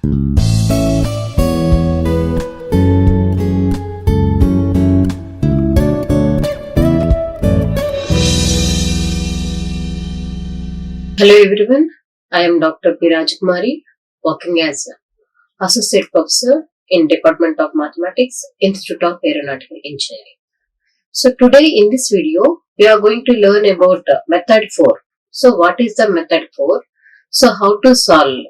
Hello everyone, I am Dr. Kumari, working as Associate Professor in Department of Mathematics, Institute of Aeronautical Engineering. So today in this video, we are going to learn about method 4. So what is the method 4? So how to solve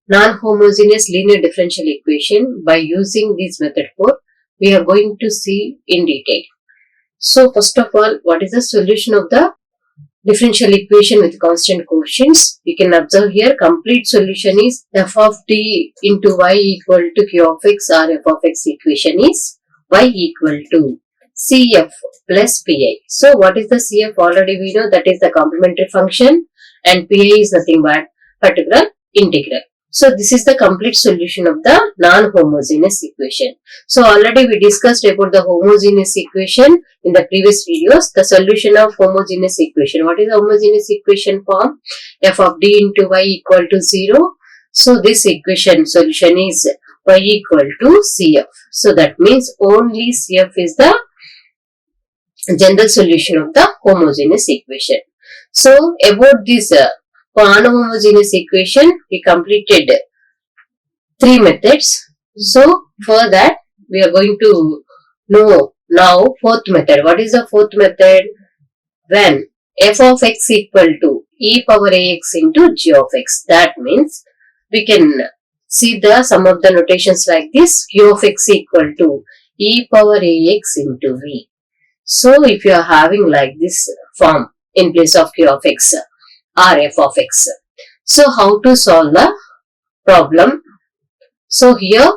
non-homogeneous linear differential equation by using this method 4, we are going to see in detail. So first of all, what is the solution of the differential equation with constant coefficients? We can observe here complete solution is f of t into y equal to q of x, or f of x equation is y equal to cf plus pi. So what is the cf? Already we know that is the complementary function, and pi is nothing but particular integral. So this is the complete solution of the non-homogeneous equation. So already we discussed about the homogeneous equation in the previous videos. The solution of homogeneous equation. What is the homogeneous equation form? F of d into y equal to 0. So this equation solution is y equal to cf. So that means only cf is the general solution of the homogeneous equation. So about this non-homogeneous equation, we completed 3 methods. So for that, we are going to know now fourth method. What is the fourth method? When f of x equal to e power ax into g of x. That means we can see the some of the notations like this. Q of x equal to e power ax into v. So if you are having like this form in place of q of x or f of x. So how to solve the problem? So here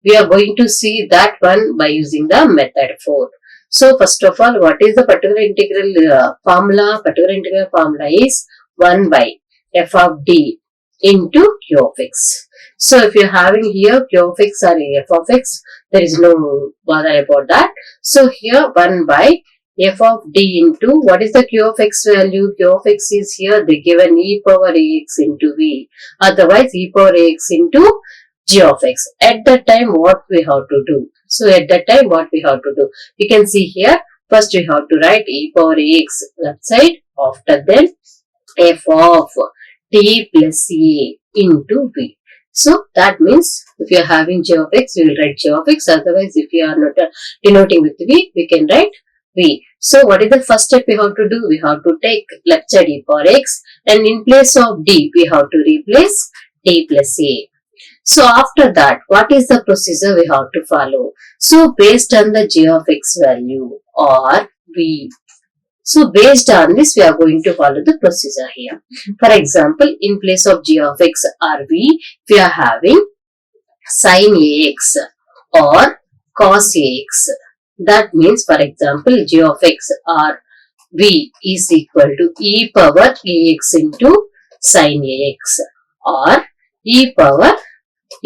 we are going to see that one by using the method 4. So first of all, what is the particular integral formula? Particular integral formula is 1 by f of d into q of x. So if you are having here q of x or f of x, there is no bother about that. So here 1 by f of d into, what is the q of x value? Q of x is here they given e power ax into v, otherwise e power ax into g of x. At that time what we have to do? So at that time what we have to do? You can see here, first we have to write e power ax left side, after then f of t plus a into v. So that means if you are having g of x, we will write g of x, otherwise if you are not denoting with v, we can write v. So what is the first step we have to do? We have to take left side e power x, and in place of d we have to replace t plus a. So after that, what is the procedure we have to follow? So based on the g of x value or v. So based on this we are going to follow the procedure here. For example, in place of g of x or v, we are having sin ax or cos ax. That means, for example, g of x or v is equal to e power ax into sin ax or e power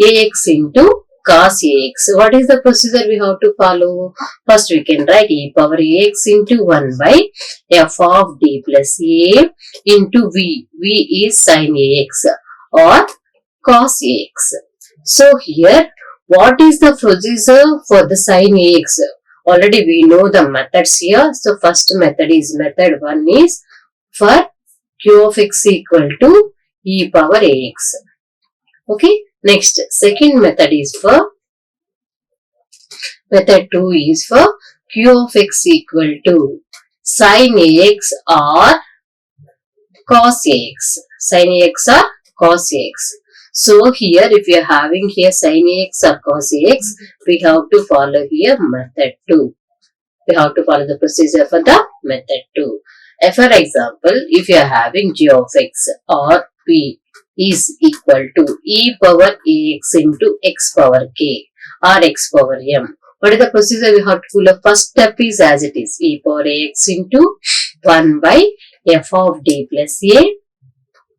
ax into cos ax. What is the procedure we have to follow? First we can write e power ax into 1 by f of d plus a into v. V is sin ax or cos ax. So here, what is the procedure for the sin ax? Already we know the methods here. So first method is method 1 is for q of x equal to e power ax. Okay. Next, second method is for method 2 is for q of x equal to sin ax or cos ax. Sin ax or cos ax. So here if you are having here sin ax or cos ax, we have to follow here method 2. We have to follow the procedure for the method 2. For example, if you are having g of x or p is equal to e power ax into x power k or x power m. What is the procedure we have to follow? First step is as it is, e power ax into 1 by f of d plus a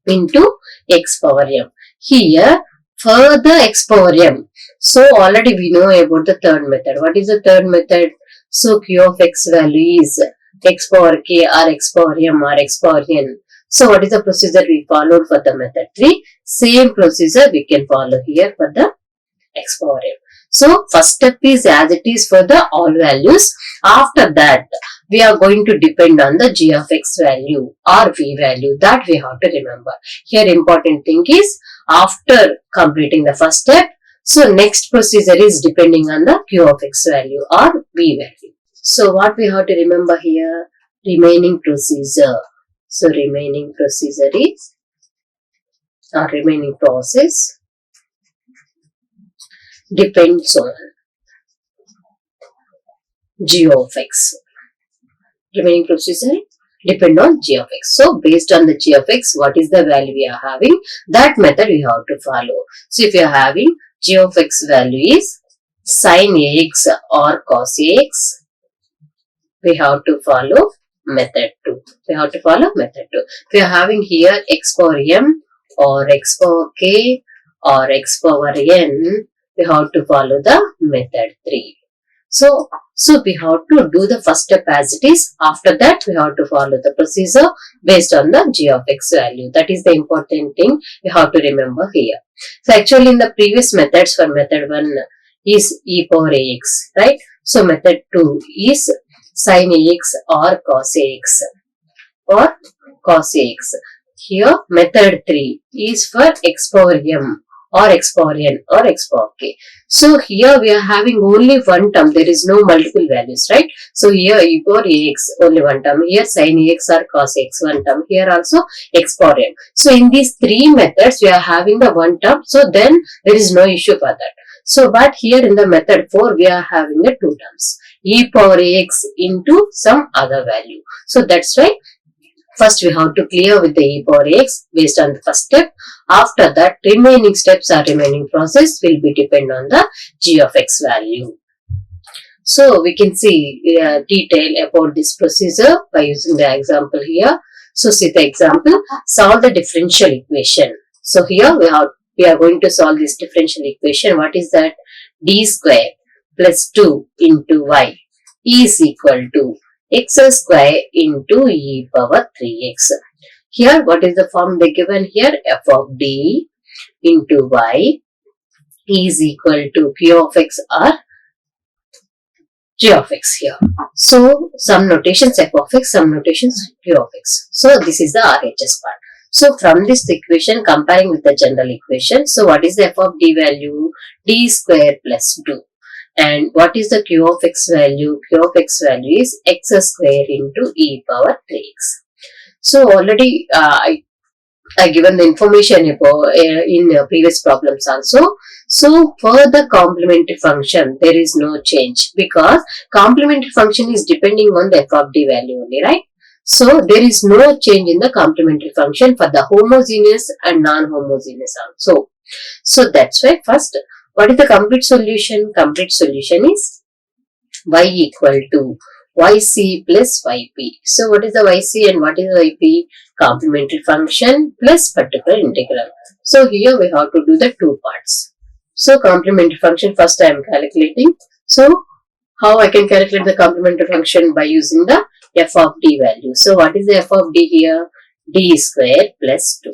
into x power m. Here, for the x power m, so already we know about the third method. What is the third method? So q of x value is x power k or x power m or x power n. So what is the procedure we followed for the method 3? Same procedure we can follow here for the x power m. So first step is as it is for the all values. After that, we are going to depend on the g of x value or v value. That we have to remember. Here important thing is after completing the first step, so next procedure is depending on the q of x value or v value. So what we have to remember here? Remaining procedure. So remaining procedure is or remaining process depends on g of x. Remaining procedure depend on g of x. So based on the g of x, what is the value we are having? That method we have to follow. So if you are having g of x value is sin ax or cos ax, we have to follow method 2. We have to follow method 2. If we are having here x power m or x power k or x power n, we have to follow the method 3. So we have to do the first step as it is. After that, we have to follow the procedure based on the g of x value. That is the important thing we have to remember here. So actually in the previous methods, for method 1 is e power ax, right? So method 2 is sin ax or cos ax or cos ax. Here method 3 is for x power m or x power n or x power k. So here we are having only one term. There is no multiple values, right? So here e power ax only one term. Here sin ax or cos x one term. Here also x power n. So in these three methods we are having the one term. So then there is no issue for that. So but here in the method 4 we are having the two terms. E power ax into some other value. So that's why first we have to clear with the e power ax based on the first step. After that, remaining steps or remaining process will be depend on the g of x value. So we can see detail about this procedure by using the example here. So see the example, solve the differential equation. So here we are going to solve this differential equation. What is that? D square plus 2 into y is equal to x square into e power 3x. Here, what is the form they given here? F of d into y is equal to q of x or g of x here. So, some notations f of x, some notations q of x. So, this is the RHS part. So, from this equation, comparing with the general equation, so what is the f of d value? D square plus 2. And what is the q of x value? Q of x value is x square into e power 3x. So already I given the information about in previous problems also. So for the complementary function there is no change because complementary function is depending on the f of d value only, right? So there is no change in the complementary function for the homogeneous and non-homogeneous also. So that's why first, what is the complete solution? Complete solution is y equal to yc plus yp. So what is the yc and what is the yp? Complementary function plus particular integral. So here we have to do the two parts. So complementary function first I am calculating. So how I can calculate the complementary function? By using the f of d value. So what is the f of d here? D square plus 2.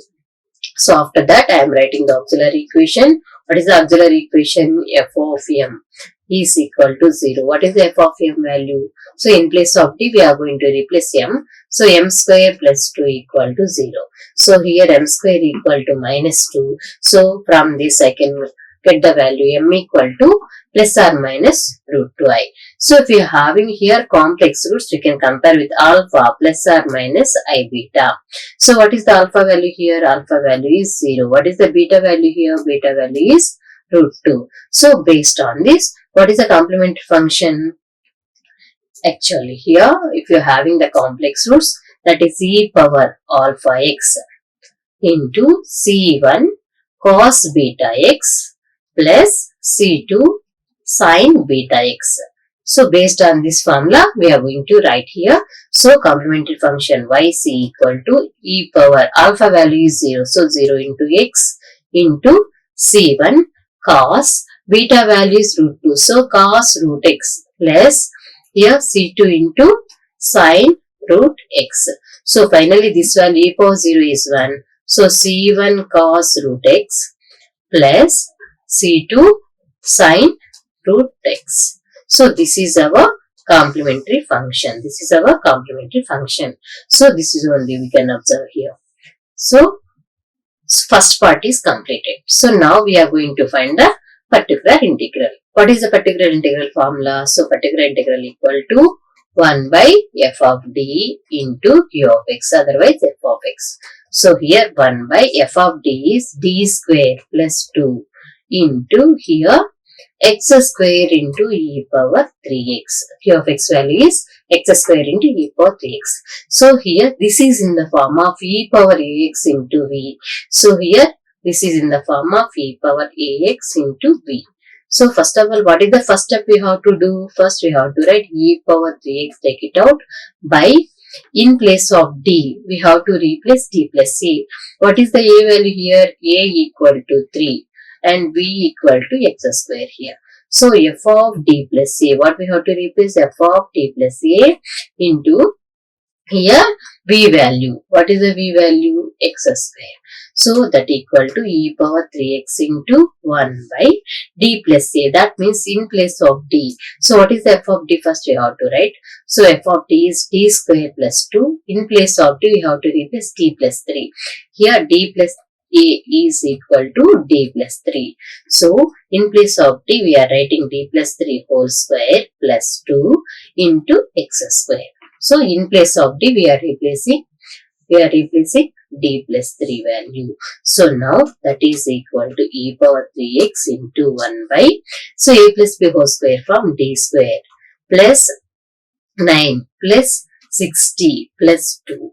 So after that I am writing the auxiliary equation. What is the auxiliary equation? F of m is equal to 0. What is the f of m value? So in place of d we are going to replace m. So m square plus 2 equal to 0. So here m square equal to minus 2. So from this I can get the value m equal to plus or minus root 2i. So if you are having here complex roots, you can compare with alpha plus or minus I beta. So what is the alpha value here? Alpha value is 0. What is the beta value here? Beta value is root 2. So based on this, what is the complementary function? Actually here, if you are having the complex roots, that is e power alpha x into c1 cos beta x plus c2 sin beta x. So based on this formula, we are going to write here. So complementary function yc equal to e power alpha value is 0. So 0 into x into c1 cos beta value is root 2. So cos root x plus here c2 into sin root x. So finally this value e power 0 is 1. So c1 cos root x plus c2 sin root x. So this is our complementary function. This is our complementary function. So this is only we can observe here. So first part is completed. So now we are going to find the particular integral. What is the particular integral formula? So particular integral equal to 1 by f of d into q of x, otherwise f of x. So here 1 by f of d is d square plus 2 into here x square into e power 3x. Q of x value is x square into e power 3x. So here this is in the form of e power ax into v. So here this is in the form of e power ax into v. So first of all, what is the first step we have to do? First we have to write e power 3x, take it out, by in place of d we have to replace d plus a. What is the a value here? A equal to 3 and v equal to x square here. So f of d plus a, what we have to replace? F of d plus a into here v value. What is the v value? X square. So that equal to e power 3x into 1 by d plus a. That means in place of d. So what is the f of d? First we have to write. So f of d is d square plus 2. In place of d we have to replace d plus 3. Here d plus a is equal to d plus 3. So in place of d we are writing d plus 3 whole square plus 2 into x square. So in place of d we are replacing d plus 3 value. So now that is equal to e power 3x into 1 by, so a plus b whole square from d square plus 9 plus 60 plus 2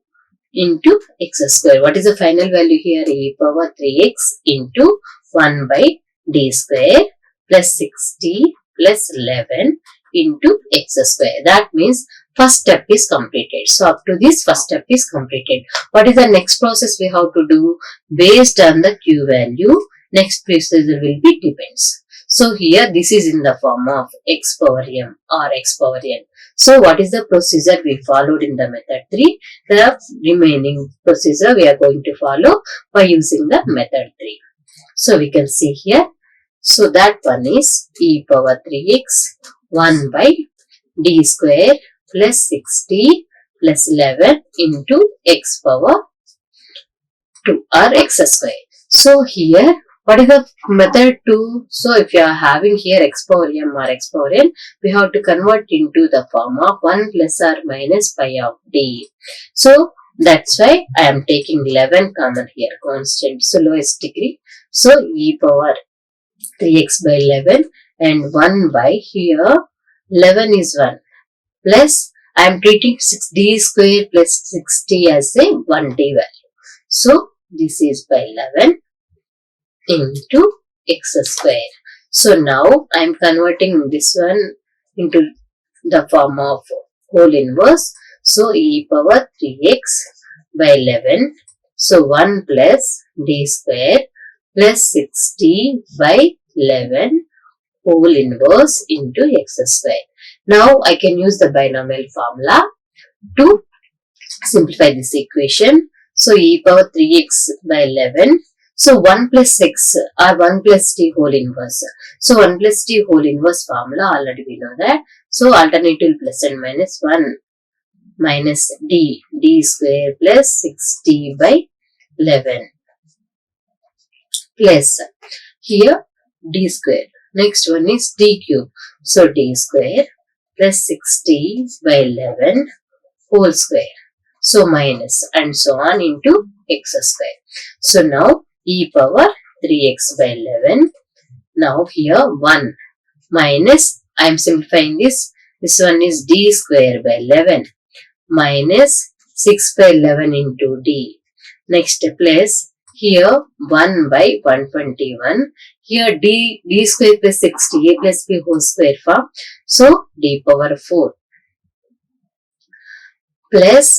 into x square. What is the final value here? E power 3x into 1 by d square plus 60 plus 11 into x square. That means first step is completed. So up to this first step is completed. What is the next process we have to do? Based on the q value, next procedure will be depends. So here this is in the form of x power m or x power n. So what is the procedure we followed in the method 3? The remaining procedure we are going to follow by using the method 3. So we can see here. So that one is e power 3x 1 by d square plus 60 plus 11 into x power 2 or x square. So here what is the method 2? So if you are having here x power m or x power n, we have to convert into the form of 1 plus or minus pi of d. So that's why I am taking 11 common here, constant, so lowest degree. So e power 3x by 11 and 1 by here 11 is 1 plus I am treating 6d square plus 60 as a 1d value. So this is by 11 into x square. So now I am converting this one into the form of whole inverse. So e power 3x by 11. So 1 plus d square plus 60 by 11 whole inverse into x square. Now I can use the binomial formula to simplify this equation. So e power 3x by 11. So 1 plus x or 1 plus t whole inverse. So 1 plus t whole inverse formula already we know that. So alternative plus and minus 1 minus d square plus 60 by 11 plus here d square. Next one is d cube. So d square plus 60 by 11 whole square. So minus and so on into x square. So now e power 3x by 11. Now here 1 minus, I am simplifying this. This one is d square by 11 minus 6 by 11 into d. Next place here 1 by 121. Here d square plus 60, a plus b whole square form. So d power 4 plus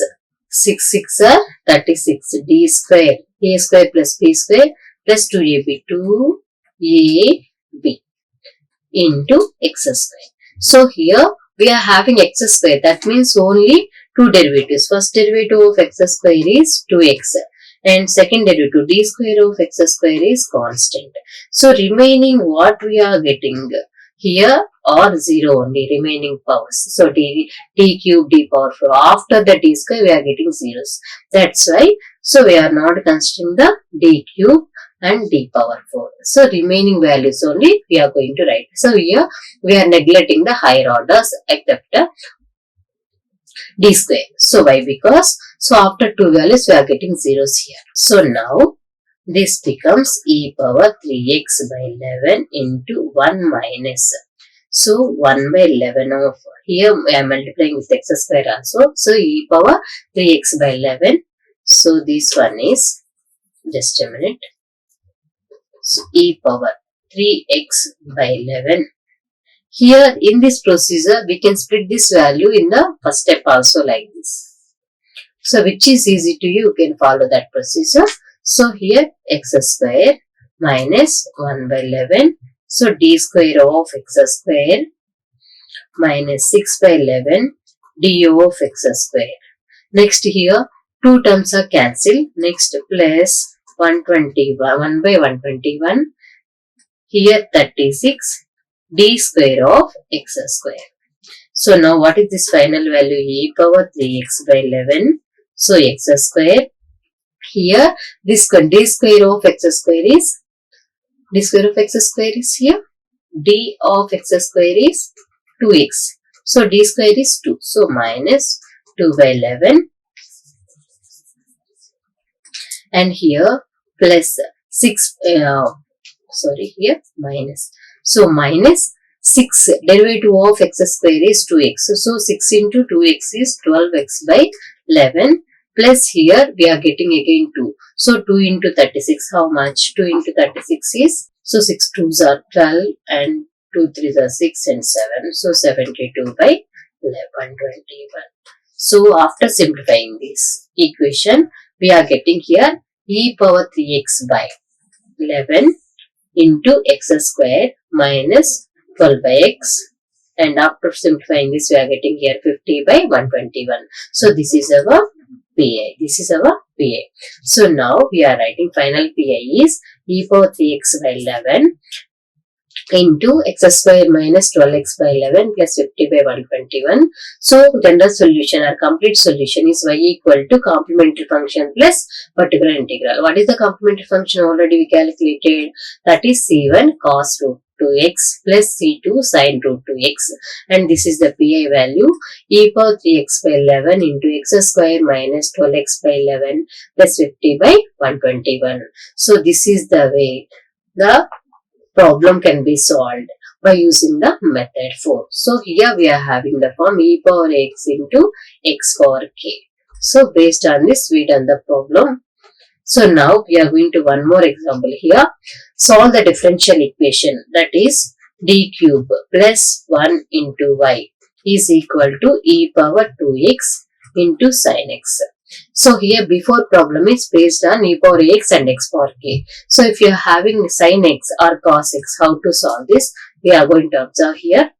6 are 36, d square, a square plus b square plus 2ab, 2ab into x square. So here we are having x square, that means only two derivatives. First derivative of x square is 2x and second derivative d square of x square is constant. So remaining what we are getting here are 0 only remaining powers. So d cube d power 4. After the d square we are getting zeros. That's why so we are not considering the d cube and d power 4. So remaining values only we are going to write. So here we are neglecting the higher orders except d square. So why? Because so after two values we are getting zeros here. So now this becomes e power 3x by 11 into 1 minus. So 1 by 11 of here I am multiplying with x square also. So e power 3x by 11. So this one is just a minute. So e power 3x by 11. Here in this procedure we can split this value in the first step also like this. So which is easy to you can follow that procedure. So here x square minus 1 by 11. So d square of x square minus 6 by 11 du of x square. Next here two terms are cancelled. Next plus 121 1 by 121. Here 36 d square of x square. So now what is this final value? E power 3x by 11. So x square. Here this d square of x square is here. D of x square is 2x. So d square is 2. So minus 2 by 11. And here plus 6. Here minus. So minus 6 derivative of x square is 2x. So 6 into 2x is 12x by 11. Plus here we are getting again 2. So 2 into 36 how much? 2 into 36 is, so 6 2s are 12 and 2 3s are 6 and 7. So 72 by 1121. So after simplifying this equation we are getting here e power 3x by 11 into x square minus 12 by x, and after simplifying this we are getting here 50 by 121. So this is our PI. So now we are writing final PI is e power 3x by 11 into x square minus 12x by 11 plus 50 by 121. So general solution or complete solution is y equal to complementary function plus particular integral. What is the complementary function? Already we calculated, that is c1 cos root 2x plus c2 sin root 2x, and this is the PI value e power 3x by 11 into x square minus 12x by 11 plus 50 by 121. So this is the way the problem can be solved by using the method 4. So here we are having the form e power x into x power k. So based on this we done the problem. So now we are going to one more example here. Solve the differential equation, that is d cube plus 1 into y is equal to e power 2x into sin x. So here before problem is based on e power x and x power k. So if you are having sin x or cos x, how to solve this? We are going to observe here.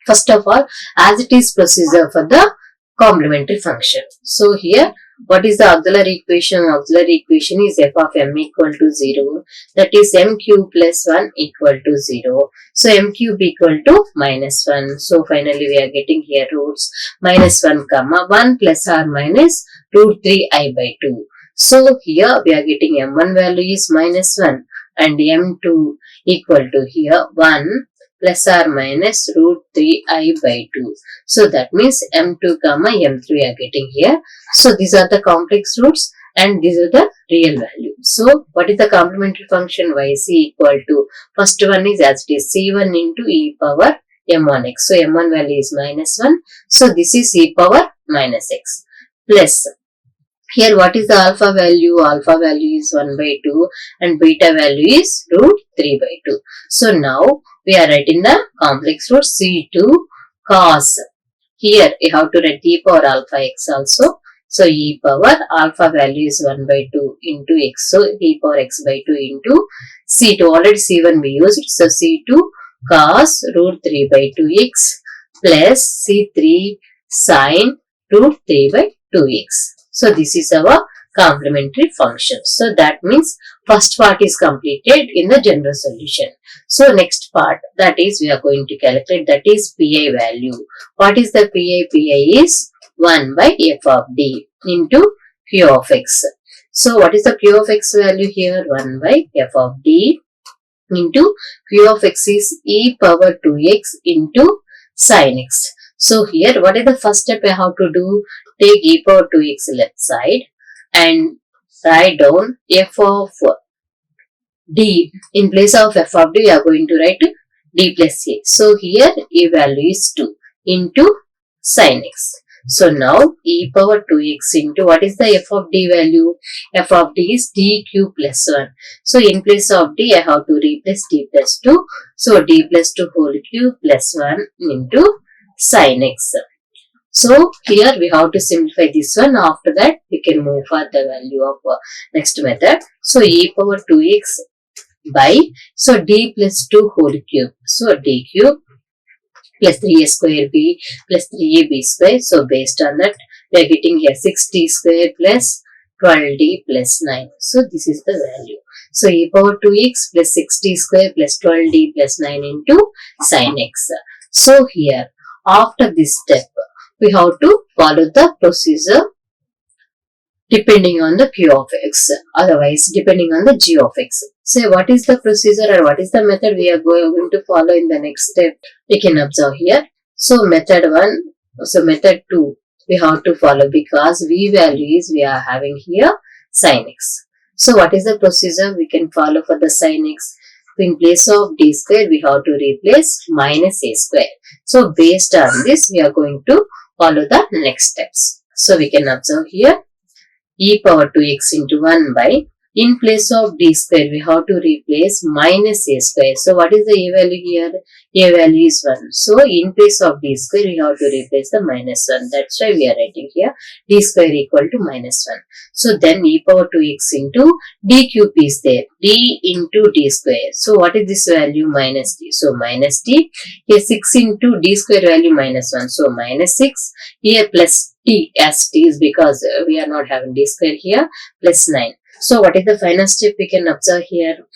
First of all, as it is procedure for the complementary function. So here what is the auxiliary equation? Auxiliary equation is f of m equal to 0. That is m cube plus 1 equal to 0. So m cube equal to minus 1. So finally we are getting here roots minus 1 comma 1 plus or minus root 3 I by 2. So here we are getting m1 value is minus 1 and m2 equal to here 1 plus or minus root 3 I by 2. So that means m2 comma m3 we are getting here. So these are the complex roots and these are the real value. So what is the complementary function? Yc equal to, first one is as it is c1 into e power m1x. So m1 value is minus 1. So this is e power minus x plus. Here what is the alpha value? Alpha value is 1 by 2 and beta value is root 3 by 2. So now we are writing the complex root c2 cos. Here you have to write e power alpha x also. So e power alpha value is 1 by 2 into x. So e power x by 2 into c2. Already c1 we used. So c2 cos root 3 by 2x plus c3 sin root 3 by 2x. So this is our complementary function. So that means first part is completed in the general solution. So next part, that is we are going to calculate, that is pi value. What is the pi? Pi is 1 by f of d into q of x. So what is the q of x value here? 1 by f of d into q of x is e power 2x into sin x. So here what is the first step I have to do? Take e power 2x left side and write down f of d. In place of f of d, we are going to write d plus a. So here a value is 2 into sin x. So now e power 2x into what is the f of d value? F of d is dq plus 1. So in place of d, I have to replace d plus 2. So d plus 2 whole cube plus 1 into sin x. So here we have to simplify this one. After that, we can move for the value of next method. So e power 2x by, so d plus 2 whole cube. So d cube plus 3a square b plus 3ab square. So based on that, we are getting here 6d square plus 12d plus 9. So this is the value. So e power 2x plus 6d square plus 12d plus 9 into sin x. So here, after this step, we have to follow the procedure depending on the q of x, otherwise depending on the g of x. So what is the procedure or what is the method we are going to follow in the next step? We can observe here. So method 1, so method 2 we have to follow because v value is we are having here sin x. So what is the procedure we can follow for the sin x? In place of d square, we have to replace minus a square. So based on this, we are going to follow the next steps. So we can observe here e power 2x into 1 by, in place of d square, we have to replace minus a square. So what is the a value here? A value is 1. So in place of d square, we have to replace the minus 1. That's why we are writing here d square equal to minus 1. So then e power 2x into d cube is there. D into d square. So what is this value? Minus d. So minus d. Here 6 into d square value minus 1. So minus 6. Here plus t, as t is because we are not having d square here, plus 9. So what is the final step we can observe here?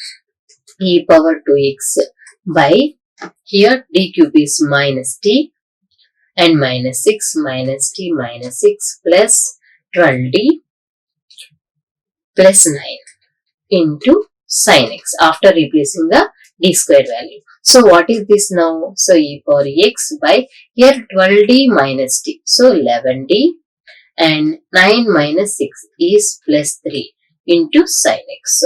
E power 2x by, here d cube is minus t and minus 6 minus t minus 6 plus 12d plus 9 into sin x after replacing the d square value. So what is this now? So e power x by, here 12d minus t. So 11d and 9 minus 6 is plus 3 into sin x.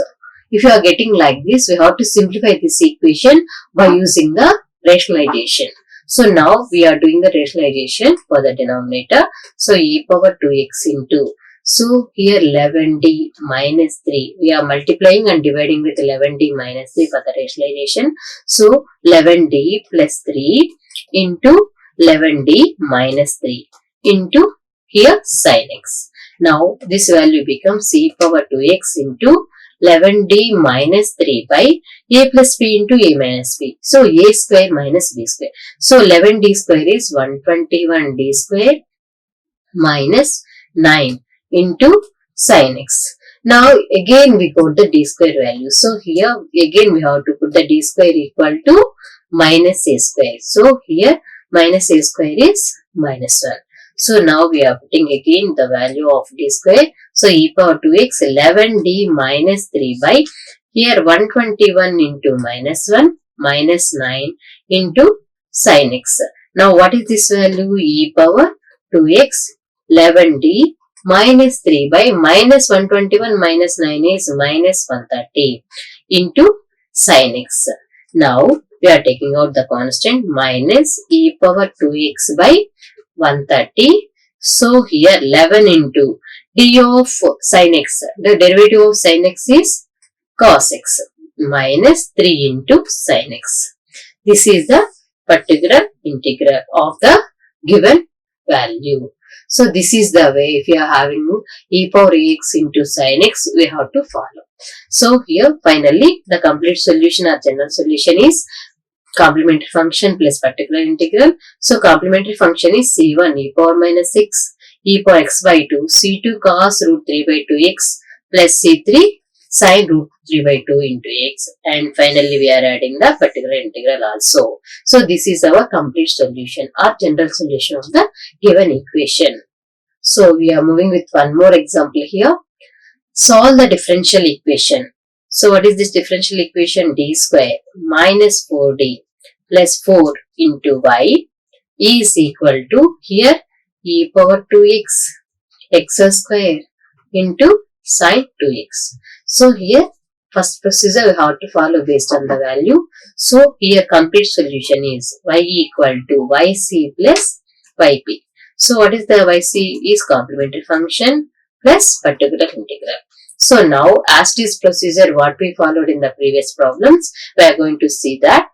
If you are getting like this, we have to simplify this equation by using the rationalization. So now we are doing the rationalization for the denominator. So e power 2x into, so here 11d minus 3, we are multiplying and dividing with 11d minus 3 for the rationalization. So 11d plus 3 into 11d minus 3 into here sin x. Now this value becomes e power 2x into 11d minus 3 by a plus b into a minus b. So a square minus b square. So 11d square is 121d square minus 9 into sin x. Now again we got the d square value. So here again we have to put the d square equal to minus a square. So here minus a square is minus 1. So now we are putting again the value of d square. So e power 2x 11d minus 3 by, here 121 into minus 1 minus 9 into sin x. Now what is this value? E power 2x 11d minus 3 by minus 121 minus 9 is minus 130 into sin x. Now we are taking out the constant minus e power 2x by 130. So here 11 into d of sin x. The derivative of sin x is cos x minus 3 into sin x. This is the particular integral of the given value. So this is the way, if you are having e power x into sin x, we have to follow. So here finally the complete solution or general solution is complementary function plus particular integral. So complementary function is c1 e power minus 6 e power x by 2 c2 cos root 3 by 2x plus c3 sin root 3 by 2 into x, and finally we are adding the particular integral also. So this is our complete solution or general solution of the given equation. So we are moving with one more example here. Solve the differential equation. So what is this differential equation? D square minus 4d plus 4 into y is equal to here e power 2x x square into sin 2x. So here first procedure we have to follow based on the value. So here complete solution is y equal to yc plus yp. So what is the yc? Is complementary function plus particular integral. So now as this procedure what we followed in the previous problems, we are going to see that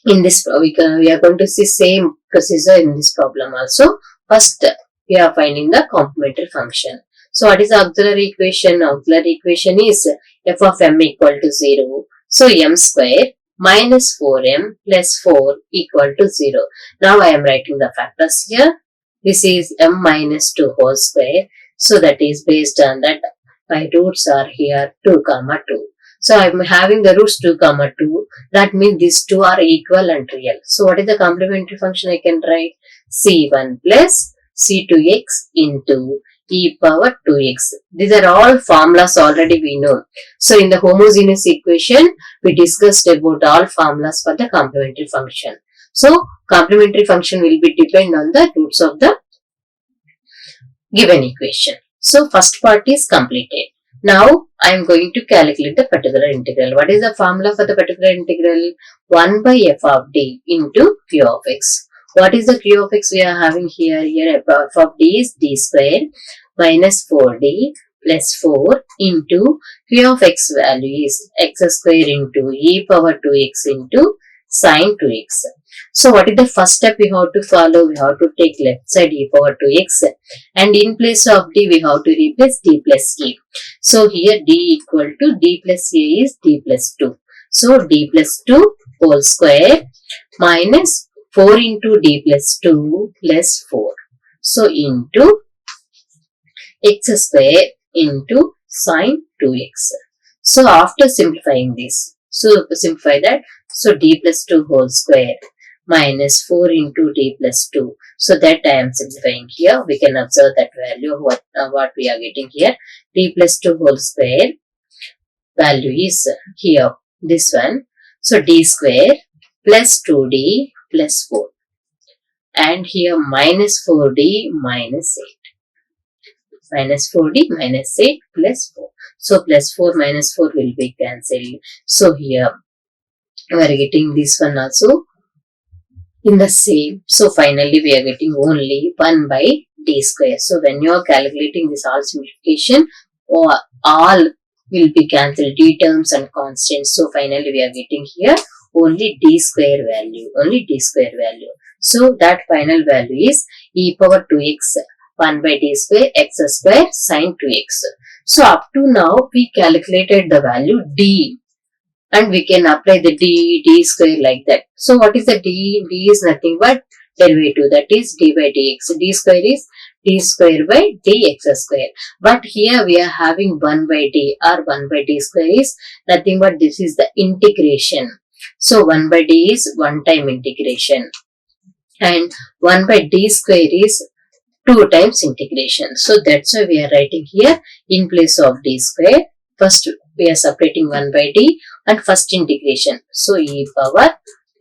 in this we are going to see same procedure in this problem also. First we are finding the complementary function. So what is the auxiliary equation? Auxiliary equation is f of m equal to 0. So m square minus 4m plus 4 equal to 0. Now I am writing the factors here. This is m minus 2 whole square. So that is based on that my roots are here 2 comma 2. So I am having the roots 2 comma 2. That means these two are equal and real. So what is the complementary function? I can write c1 plus c2x into e power 2x. These are all formulas already we know. So in the homogeneous equation, we discussed about all formulas for the complementary function. So complementary function will be depend on the roots of the given equation. So first part is completed. Now I am going to calculate the particular integral. What is the formula for the particular integral? 1 by f of d into q of x. What is the q of x we are having here? Here f of d is d square minus 4d plus 4 into q of x value is x square into e power 2x into sin 2x. So what is the first step we have to follow? We have to take left side e power 2x and in place of d we have to replace d plus a. So here d equal to d plus a is d plus 2. So d plus 2 whole square minus 4 into d plus 2 plus 4. So into x square into sin 2x. So after simplifying this, so simplify that. So d plus 2 whole square minus 4 into d plus 2. So that I am simplifying here. We can observe that value what we are getting here. D plus 2 whole square value is here this one. So d square plus 2d plus 4 and here minus 4d minus 8. Minus 4d minus 8 plus 4. So plus 4 minus 4 will be cancelled. So here we are getting this one also in the same. So finally we are getting only 1 by d square. So when you are calculating this all simplification, all will be cancelled, d terms and constants. So finally we are getting here only d square value. Only d square value. So that final value is e power 2x 1 by d square x square sin 2x. So up to now we calculated the value d and we can apply the d square like that. So what is the d? D is nothing but derivative, that is d by dx. D square is d square by dx square. But here we are having 1 by d or 1 by d square is nothing but this is the integration. So 1 by d is one time integration and 1 by d square is 2 times integration. So that's why we are writing here in place of d square. First we are separating 1 by d and first integration. So e power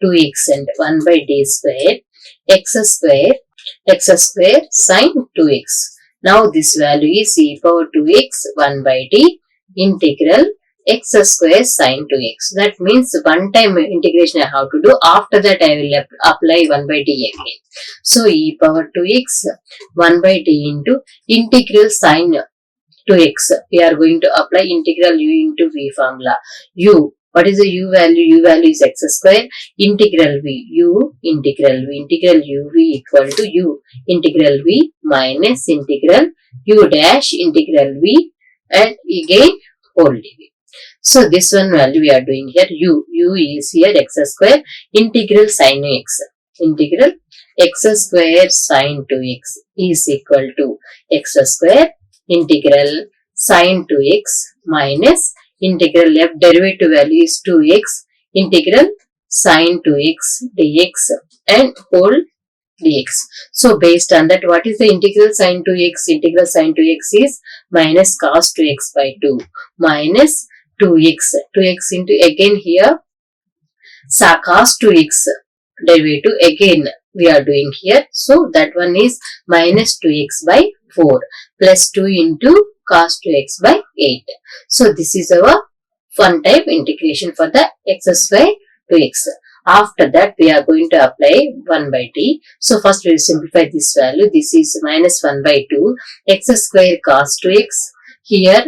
2x and 1 by d square x square sin 2x. Now this value is e power 2x 1 by d integral x square sin 2x. That means one time integration I have to do. After that I will apply 1 by d again. So e power 2x 1 by d into integral sin 2x. We are going to apply integral u into v formula. U. What is the u value? U value is x square integral v. U integral v. Integral u v equal to u integral v minus integral u dash integral v and again whole dv. So this one value we are doing here. U is here x square integral sin x. Integral x square sine 2x is equal to x square integral sine 2x minus integral f derivative value is 2x integral sine 2x dx and whole dx. So based on that, what is the integral sine 2x? Integral sine 2x is minus cos 2x by 2 minus 2x into again here cos 2x derivative again we are doing here. So that one is minus 2x by 4 plus 2 into cos 2x by 8. So this is our one type integration for the x square 2x. After that, we are going to apply 1 by t. So first we will simplify this value. This is minus 1 by 2 x square cos 2x. Here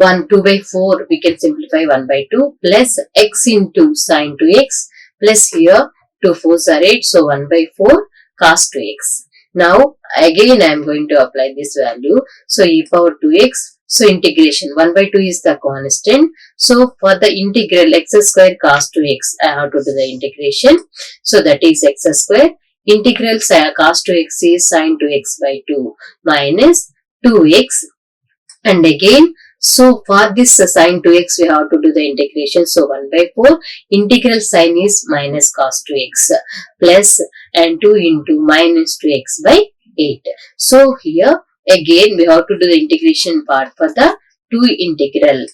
2 by 4 we can simplify 1 by 2 plus x into sine 2x plus here 2 4s are 8. So 1 by 4 cos 2x. Now again I am going to apply this value. So e power 2x. So integration 1 by 2 is the constant. So for the integral x square cos 2x, I have to do the integration. So that is x square integral cos 2x is sine 2x by 2 minus 2x. And again, so for this sine 2x we have to do the integration. So 1 by 4 integral sine is minus cos 2x plus and 2 into minus 2x by 8. So here again we have to do the integration part for the 2 integral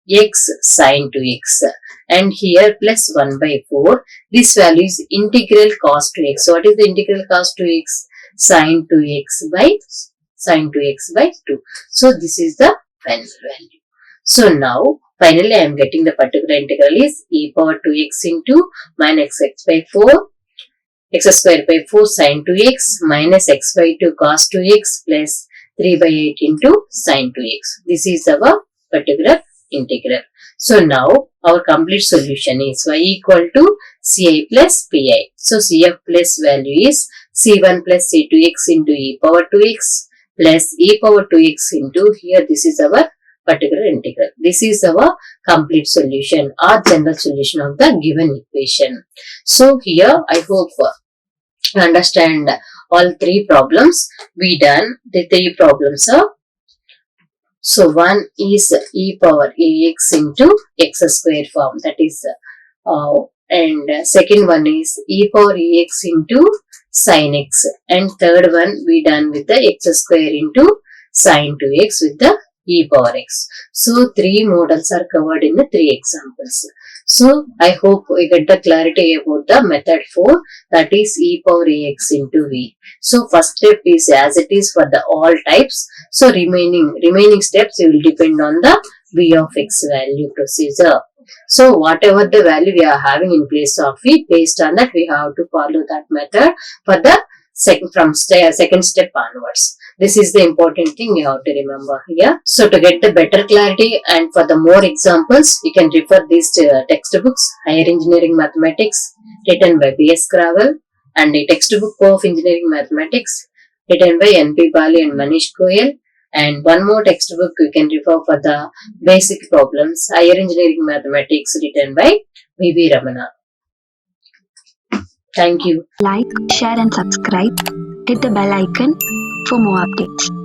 x sine 2x and here plus 1 by 4. This value is integral cos 2x. So what is the integral cos 2x? Sine 2x by 2. So this is the final value. So now finally I am getting the particular integral is e power 2x into minus x by 4 x square by 4 sine 2x minus x by 2 cos 2x plus 3 by 8 into sine 2x. This is our particular integral. So now our complete solution is y equal to ci plus pi. So cf plus value is c1 plus c2x into e power 2x plus e power 2x into here this is our particular integral. This is our complete solution or general solution of the given equation. So here I hope you understand all three problems we done. The three problems are, so one is e power ax into x square form, that is and second one is e power ax into sin x, and third one we done with the x square into sin 2x with the e power x. So three models are covered in the three examples. So I hope we get the clarity about the method 4, that is e power ax into v. So first step is as it is for the all types. So remaining steps will depend on the v of x value procedure. So whatever the value we are having in place of v, based on that we have to follow that method for the second step onwards. This is the important thing you have to remember here. So to get the better clarity and for the more examples, you can refer these textbooks, Higher Engineering Mathematics written by B.S. Gravel and a textbook of Engineering Mathematics written by N.P. Bali and Manish Goyal, and one more textbook you can refer for the basic problems, Higher Engineering Mathematics written by V.V. Ramana. Thank you. Like, share and subscribe. Hit the bell icon for more updates.